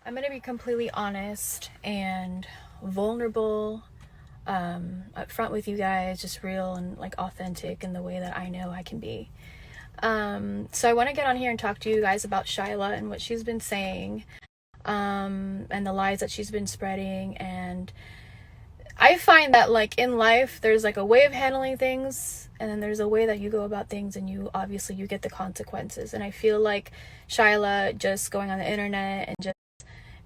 I'm gonna be completely honest and vulnerable, up front with you guys, just real and like authentic in the way that I know I can be. So I want to get on here and talk to you guys about Shyla and what she's been saying, and the lies that she's been spreading. And I find that like in life, there's like a way of handling things, and then there's a way that you go about things, and you get the consequences. And I feel like Shyla just going on the internet and just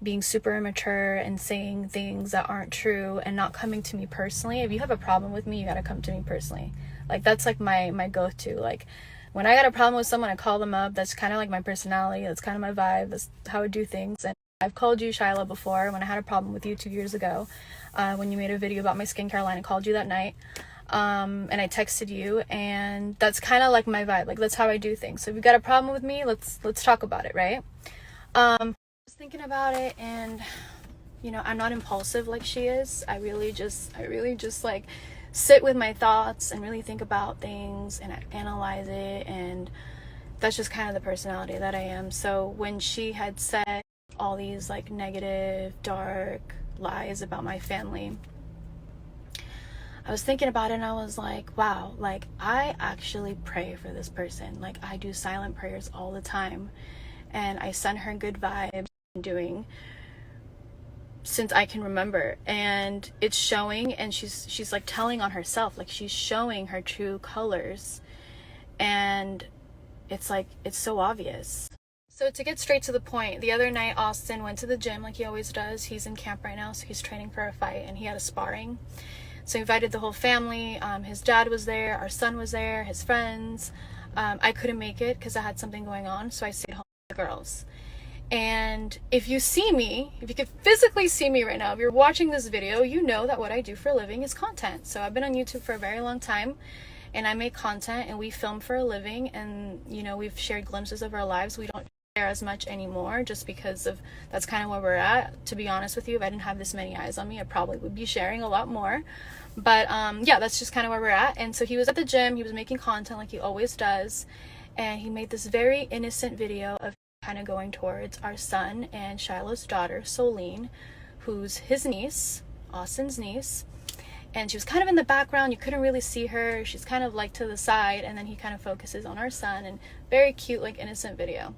being super immature and saying things that aren't true and not coming to me personally. If you have a problem with me, you got to come to me personally. Like that's like my go-to. Like when I got a problem with someone, I call them up. That's kind of like my personality. That's kind of my vibe. That's how I do things. And I've called you, Shyla, before when I had a problem with you 2 years ago, when you made a video about my skincare line. I called you that night, and I texted you, and that's kind of like my vibe. Like that's how I do things. So if you got a problem with me, let's talk about it, right? I was thinking about it, and I'm not impulsive like she is. I really just like sit with my thoughts and really think about things and analyze it, and that's just kind of the personality that I am. So when she had said all these like negative, dark lies about my family, I was thinking about it, and I was like, wow, like I actually pray for this person. Like I do silent prayers all the time, and I send her good vibes. Doing since I can remember, and it's showing, and she's like telling on herself, like she's showing her true colors, and it's like it's so obvious. So to get straight to the point, the other night Austin went to the gym like he always does. He's in camp right now, so he's training for a fight, and he had a sparring. So he invited the whole family. His dad was there, our son was there, his friends. I couldn't make it because I had something going on, so I stayed home with the girls. And if you see me, if you could physically see me right now, if you're watching this video, you know that what I do for a living is content. So I've been on YouTube for a very long time, and I make content, and we film for a living, and we've shared glimpses of our lives. We don't share as much anymore just because of that's kind of where we're at. To be honest with you, if I didn't have this many eyes on me, I probably would be sharing a lot more. But yeah, that's just kind of where we're at. And so he was at the gym, he was making content like he always does, and he made this very innocent video of kind of going towards our son and Shyla's daughter, Solene, who's his niece, Austin's niece. And she was kind of in the background. You couldn't really see her. She's kind of like to the side, and then he kind of focuses on our son, and very cute, like innocent video.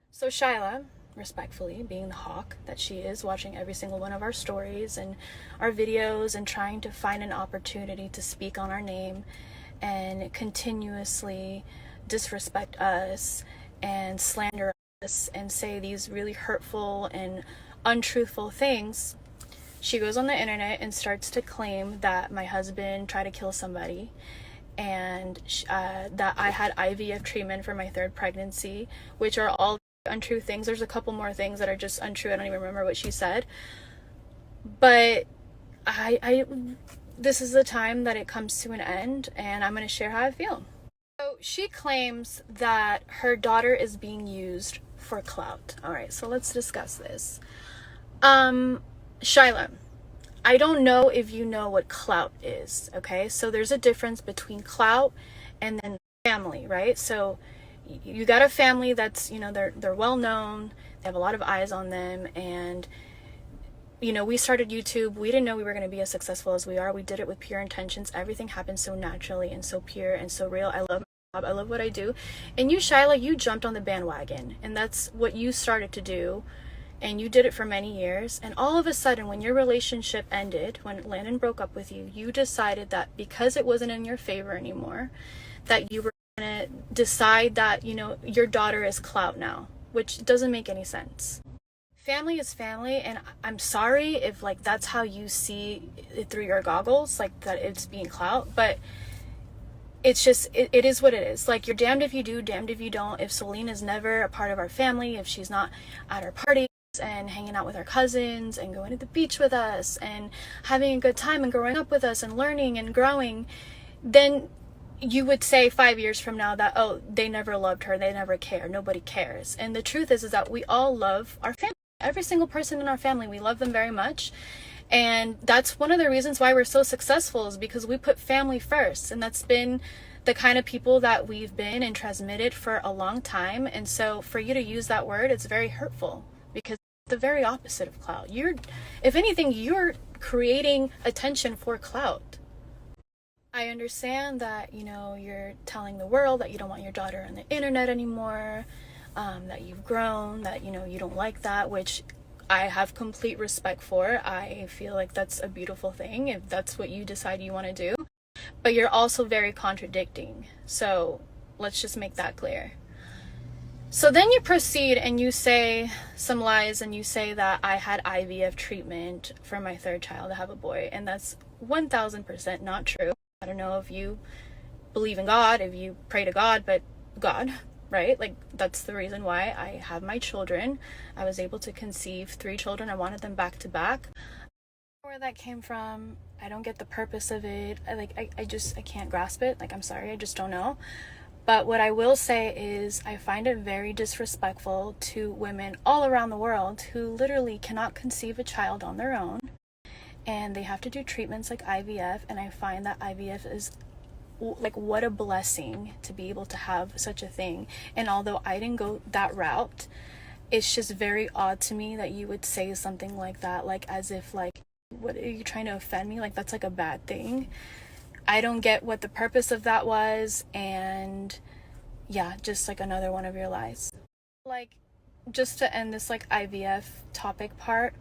So Shyla, respectfully, being the hawk that she is, watching every single one of our stories and our videos and trying to find an opportunity to speak on our name and continuously disrespect us and slander and say these really hurtful and untruthful things, she goes on the internet and starts to claim that my husband tried to kill somebody, and that I had IVF treatment for my third pregnancy, which are all untrue things. There's a couple more things that are just untrue. I don't even remember what she said, but I this is the time that it comes to an end, and I'm going to share how I feel. So she claims that her daughter is being used for clout. All right, so let's discuss this. Shyla, I don't know if you know what clout is, okay? So there's a difference between clout and then family, right? So you got a family that's, they're well known, they have a lot of eyes on them, and we started YouTube. We didn't know we were going to be as successful as we are. We did it with pure intentions. Everything happened so naturally and so pure and so real. I love my job. I love what I do. And you, Shyla, you jumped on the bandwagon, and that's what you started to do. And you did it for many years. And all of a sudden, when your relationship ended, when Landon broke up with you, you decided that because it wasn't in your favor anymore, that you were going to decide that, your daughter is clout now, which doesn't make any sense. Family is family, and I'm sorry if like that's how you see it through your goggles, like that it's being clout, but it's just it is what it is. Like you're damned if you do, damned if you don't. If Solene is never a part of our family, if she's not at our parties and hanging out with our cousins and going to the beach with us and having a good time and growing up with us and learning and growing, then you would say 5 years from now that, oh, they never loved her, they never care, nobody cares. And the truth is that we all love our family. Every single person in our family, we love them very much. And that's one of the reasons why we're so successful, is because we put family first. And that's been the kind of people that we've been and transmitted for a long time. And so for you to use that word, it's very hurtful, because the very opposite of clout. If anything, you're creating attention for clout. I understand that, you're telling the world that you don't want your daughter on the internet anymore, that you've grown, that, you don't like that, which I have complete respect for. I feel like that's a beautiful thing if that's what you decide you want to do. But you're also very contradicting. So let's just make that clear. So then you proceed and you say some lies, and you say that I had IVF treatment for my third child to have a boy. And that's 1000% not true. I don't know if you believe in God, if you pray to God, but God, right? Like, that's the reason why I have my children. I was able to conceive 3 children. I wanted them back to back. Where that came from, I don't get the purpose of it. I can't grasp it. Like, I'm sorry, I just don't know. But what I will say is I find it very disrespectful to women all around the world who literally cannot conceive a child on their own, and they have to do treatments like IVF. And I find that IVF is like, what a blessing to be able to have such a thing. And although I didn't go that route, it's just very odd to me that you would say something like that, like as if like, what are you trying to offend me? Like, that's like a bad thing. I don't get what the purpose of that was. And yeah, just like another one of your lies. Like, just to end this like IVF topic part,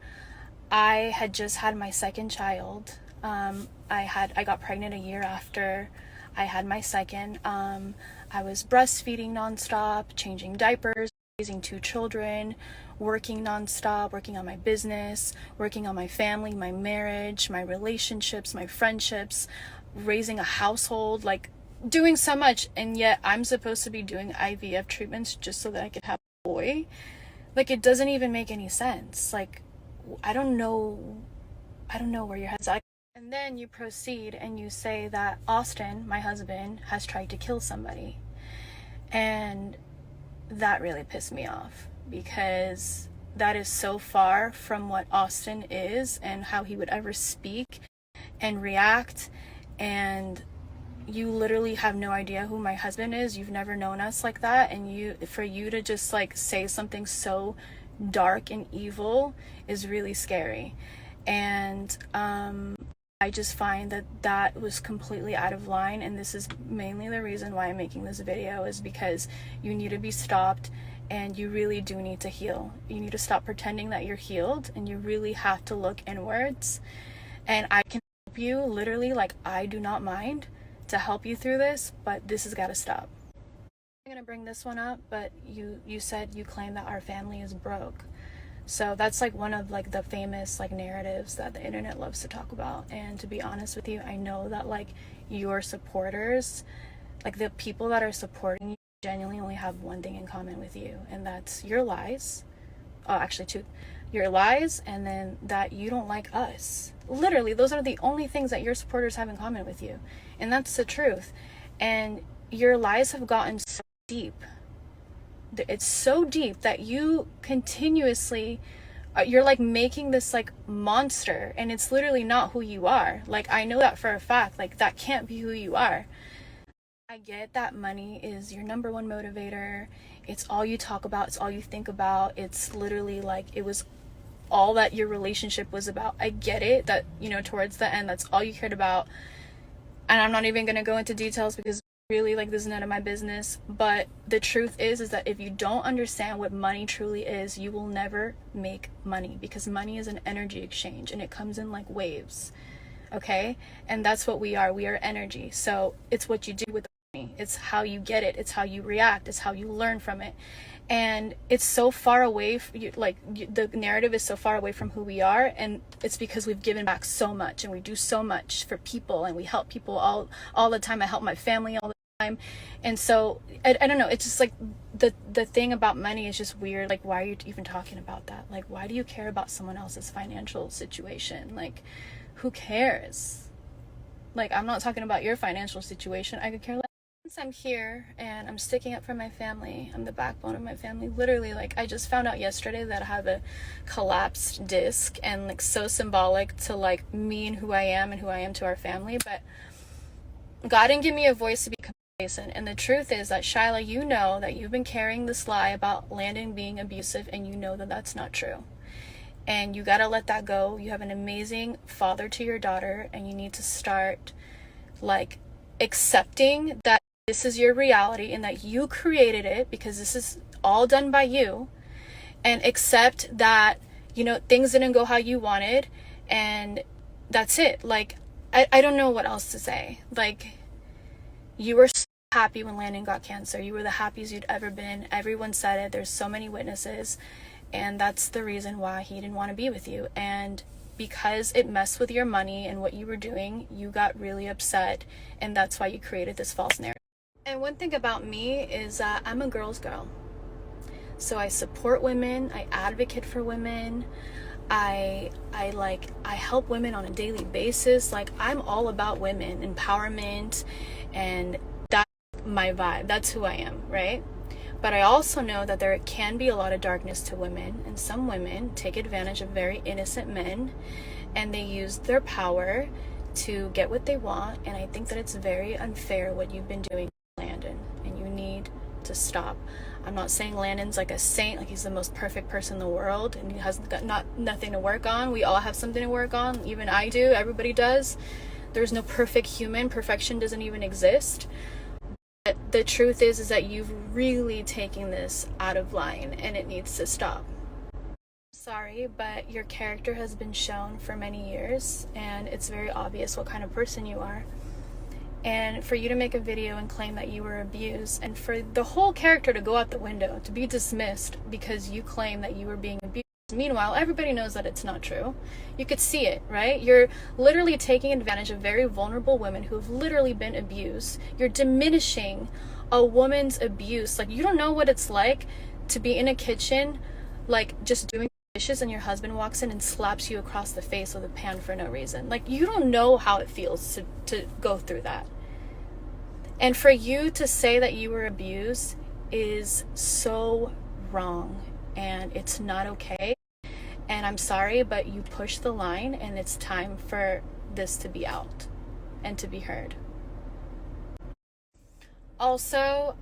I had just had my second child. I got pregnant a year after I had my second. I was breastfeeding nonstop, changing diapers, raising 2 children, working nonstop, working on my business, working on my family, my marriage, my relationships, my friendships, raising a household, like doing so much. And yet I'm supposed to be doing IVF treatments just so that I could have a boy. Like, it doesn't even make any sense. Like, I don't know where your head's at. And then you proceed and you say that Austin, my husband, has tried to kill somebody. And that really pissed me off, because that is so far from what Austin is and how he would ever speak and react. And you literally have no idea who my husband is. You've never known us like that. And for you to just like say something so dark and evil is really scary. And I just find that was completely out of line. And this is mainly the reason why I'm making this video, is because you need to be stopped, and you really do need to heal. You need to stop pretending that you're healed, and you really have to look inwards. And I can help you, literally, like, I do not mind to help you through this, but this has got to stop. I'm gonna bring this one up, but you said you claim that our family is broke. So that's like one of like the famous like narratives that the internet loves to talk about. And to be honest with you, I know that like your supporters, like the people that are supporting you, genuinely only have one thing in common with you, and that's your lies. Oh, actually 2. Your lies, and then that you don't like us. Literally, those are the only things that your supporters have in common with you. And that's the truth. And your lies have gotten so deep. It's so deep that you continuously, you're like making this like monster, and it's literally not who you are. Like, I know that for a fact. Like, that can't be who you are. I get that money is your number one motivator. It's all you talk about. It's all you think about. It's literally like it was all that your relationship was about. I get it that, towards the end, that's all you cared about. And I'm not even going to go into details, because really, like, this is none of my business. But the truth is that if you don't understand what money truly is, you will never make money, because money is an energy exchange, and it comes in like waves. Okay? And that's what we are. We are energy. So it's what you do with the money. It's how you get it. It's how you react. It's how you learn from it. And it's so far away, the narrative is so far away from who we are, and it's because we've given back so much, and we do so much for people, and we help people all the time. I help my family all the time. And so I don't know, it's just like the thing about money is just weird. Like, why are you even talking about that? Like, why do you care about someone else's financial situation? Like, who cares? Like, I'm not talking about your financial situation. I could care less. Since I'm here and I'm sticking up for my family, I'm the backbone of my family. Literally, like, I just found out yesterday that I have a collapsed disc, and like so symbolic to like me and who I am to our family. But God didn't give me a voice to be complacent. And the truth is that, Shyla, you know that you've been carrying this lie about Landon being abusive, and you know that that's not true. and you gotta let that go. You have an amazing father to your daughter, and you need to start like accepting that this is your reality and that you created it, because this is all done by you, and accept that, you know, things didn't go how you wanted, and that's it. Like, I don't know what else to say. Like, you were so happy when Landon got cancer. You were the happiest you'd ever been. Everyone said it. There's so many witnesses. And that's the reason why he didn't want to be with you. And because it messed with your money and what you were doing, you got really upset. And that's why you created this false narrative. And one thing about me is that I'm a girl's girl. So I support women. I advocate for women. I help women on a daily basis. Like, I'm all about women empowerment, and that's my vibe. That's who I am, right? But I also know that there can be a lot of darkness to women, and some women take advantage of very innocent men, and they use their power to get what they want. And I think that it's very unfair what you've been doing, Landon, and you need to stop. I'm not saying Landon's like a saint, like he's the most perfect person in the world and he has got nothing to work on. We all have something to work on. Even I do. Everybody does. There's no perfect human. Perfection doesn't even exist. But the truth is that you've really taken this out of line, and it needs to stop. Sorry, but your character has been shown for many years, and it's very obvious what kind of person you are. And for you to make a video and claim that you were abused, and for the whole character to go out the window, to be dismissed because you claim that you were being abused. Meanwhile, everybody knows that it's not true. You could see it, right? You're literally taking advantage of very vulnerable women who've literally been abused. You're diminishing a woman's abuse. Like, you don't know what it's like to be in a kitchen, like just doing dishes, and your husband walks in and slaps you across the face with a pan for no reason. Like, you don't know how it feels to go through that. And for you to say that you were abused is so wrong, and it's not okay. And I'm sorry, but you pushed the line, and it's time for this to be out and to be heard. Also,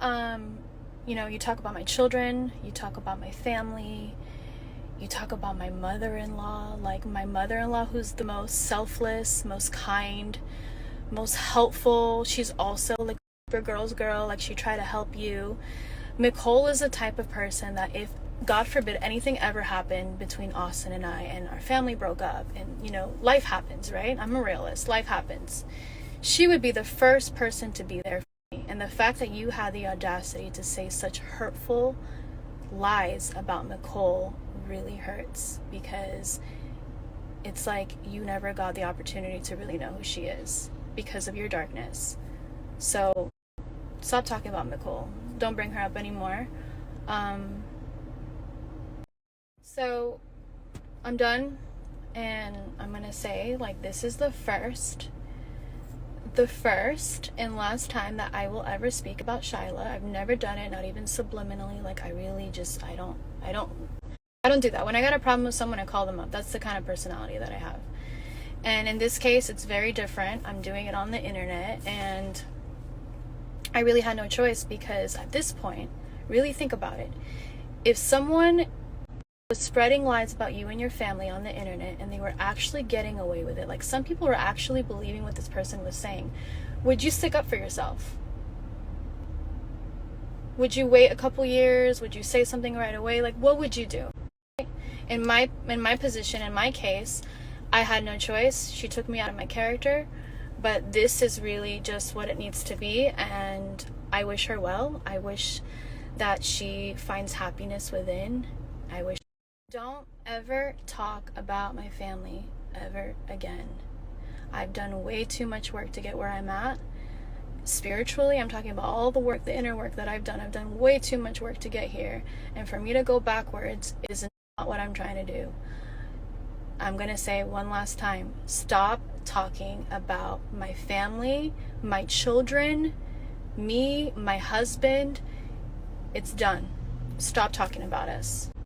you know, you talk about my children, you talk about my family, you talk about my mother-in-law, like my mother-in-law, who's the most selfless, most kind, most helpful. She's also like a girl's girl. Like, she tried to help you. Nicole is the type of person that if, God forbid, anything ever happened between Austin and I, and our family broke up, and, you know, life happens, right? I'm a realist. Life happens. She would be the first person to be there for me. And the fact that you had the audacity to say such hurtful lies about Nicole really hurts, because it's like you never got the opportunity to really know who she is because of your darkness. So stop talking about Nicole. Don't bring her up anymore. So I'm done, and I'm gonna say, like, this is the first and last time that I will ever speak about Shyla. I've never done it, not even subliminally. Like, I really just, I don't do that. When I got a problem with someone, I call them up. That's the kind of personality that I have. And in this case, it's very different. I'm doing it on the internet, and I really had no choice, because at this point, really think about it. If someone was spreading lies about you and your family on the internet, and they were actually getting away with it, like some people were actually believing what this person was saying, would you stick up for yourself? Would you wait a couple years? Would you say something right away? Like, what would you do? In my position, in my case, I had no choice. She took me out of my character, but this is really just what it needs to be, and I wish her well. I wish that she finds happiness within. I wish. Don't ever talk about my family ever again. I've done way too much work to get where I'm at. Spiritually, I'm talking about all the work, the inner work that I've done way too much work to get here, and for me to go backwards is not what I'm trying to do. I'm gonna say it one last time: stop talking about my family, my children, me, my husband. It's done. Stop talking about us.